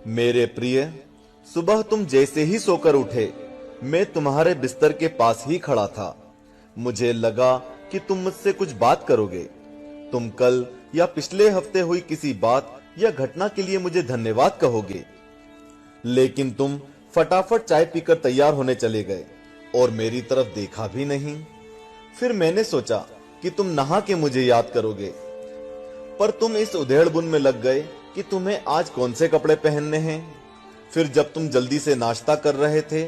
मेरे प्रिय, सुबह तुम जैसे ही सोकर उठे, मैं तुम्हारे बिस्तर के पास ही खड़ा था। मुझे लगा कि तुम मुझसे कुछ बात करोगे। तुम कल या पिछले हफ्ते हुई किसी बात या घटना के लिए मुझे धन्यवाद कहोगे, लेकिन तुम फटाफट चाय पीकर तैयार होने चले गए और मेरी तरफ देखा भी नहीं। फिर मैंने सोचा कि तुम नहा के मुझे याद करोगे, पर तुम इस उधेड़बुन में लग गए कि तुम्हें आज कौन से कपड़े पहनने हैं। फिर जब तुम जल्दी से नाश्ता कर रहे थे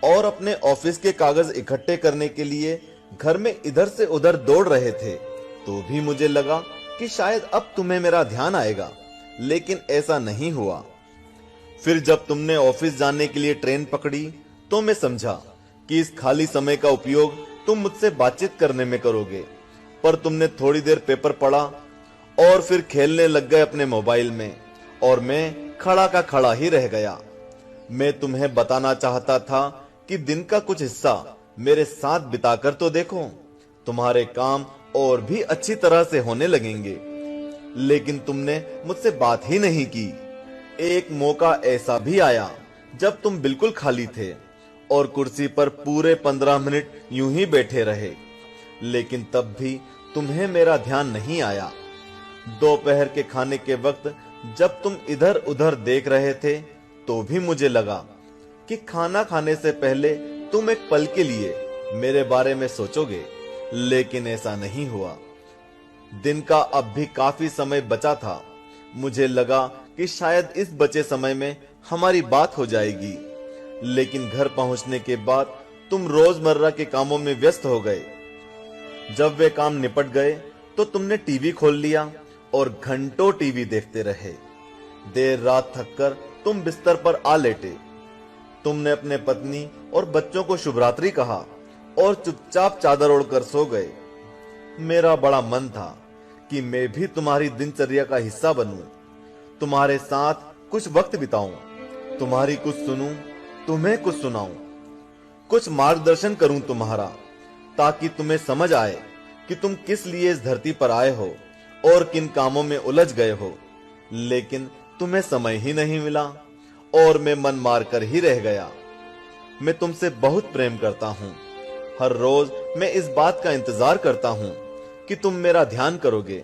और अपने ऑफिस के कागज इकट्ठे करने के लिए घर में इधर से उधर दौड़ रहे थे, तो भी मुझे लगा कि शायद अब तुम्हें मेरा ध्यान आएगा, लेकिन ऐसा नहीं हुआ। फिर जब तुमने ऑफिस जाने के लिए ट्रेन पकड़ी, तो मैं समझा कि इस खाली समय का उपयोग तुम मुझसे बातचीत करने में करोगे, पर तुमने थोड़ी देर पेपर पढ़ा और फिर खेलने लग गए अपने मोबाइल में, और मैं खड़ा का खड़ा ही रह गया। मैं तुम्हें बताना चाहता था कि दिन का कुछ हिस्सा मेरे साथ बिताकर तो देखो, तुम्हारे काम और भी अच्छी तरह से होने लगेंगे। लेकिन तुमने मुझसे बात ही नहीं की। एक मौका ऐसा भी आया जब तुम बिल्कुल खाली थे और कुर्सी पर पूरे 15 मिनट यूं ही बैठे रहे, लेकिन तब भी तुम्हें मेरा ध्यान नहीं आया। दोपहर के खाने के वक्त जब तुम इधर उधर देख रहे थे, तो भी मुझे लगा कि खाना खाने से पहले तुम एक पल के लिए मेरे बारे में सोचोगे, लेकिन ऐसा नहीं हुआ। दिन का अब भी काफी समय बचा था। मुझे लगा कि शायद इस बचे समय में हमारी बात हो जाएगी, लेकिन घर पहुंचने के बाद तुम रोजमर्रा के कामों में व्यस्त हो गए। जब वे काम निपट गए तो तुमने टीवी खोल लिया और घंटों टीवी देखते रहे। देर रात थककर तुम बिस्तर पर आ लेटे। तुमने अपने पत्नी और बच्चों को शुभरात्रि कहा और चुपचाप चादर ओढ़कर सो गए। मेरा बड़ा मन था कि मैं भी तुम्हारी दिनचर्या का हिस्सा बनूं, तुम्हारे साथ कुछ वक्त बिताऊं, तुम्हारी कुछ सुनूं, तुम्हें कुछ सुनाऊं, कुछ मार्गदर्शन करूं तुम्हारा, ताकि तुम्हें समझ आए कि तुम किस लिए इस धरती पर आए हो और किन कामों में उलझ गए हो। लेकिन तुम्हें समय ही नहीं मिला और मैं मन मार कर ही रह गया। मैं तुमसे बहुत प्रेम करता हूं। हर रोज मैं इस बात का इंतजार करता हूं कि तुम मेरा ध्यान करोगे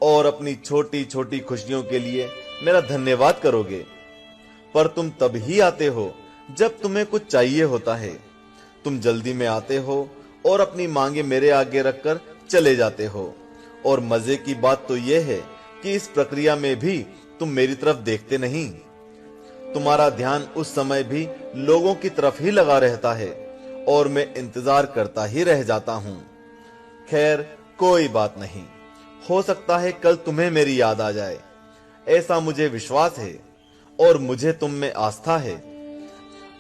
और अपनी छोटी छोटी खुशियों के लिए मेरा धन्यवाद करोगे। पर तुम तब ही आते हो जब तुम्हें कुछ चाहिए होता है। तुम जल्दी में आते हो और अपनी मांगे मेरे आगे रखकर चले जाते हो। और मजे की बात तो यह है कि इस प्रक्रिया में भी तुम मेरी तरफ देखते नहीं। तुम्हारा ध्यान उस समय भी लोगों की तरफ ही लगा रहता है और मैं इंतजार करता ही रह जाता हूं। खैर, कोई बात नहीं, हो सकता है कल तुम्हें मेरी याद आ जाए, ऐसा मुझे विश्वास है और मुझे तुम में आस्था है।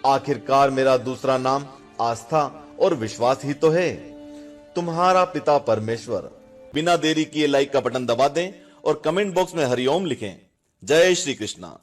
आखिरकार मेरा दूसरा नाम आस्था और विश्वास ही तो है। तुम्हारा पिता परमेश्वर। बिना देरी किए लाइक का बटन दबा दें और कमेंट बॉक्स में हरिओम लिखें। जय श्री कृष्णा।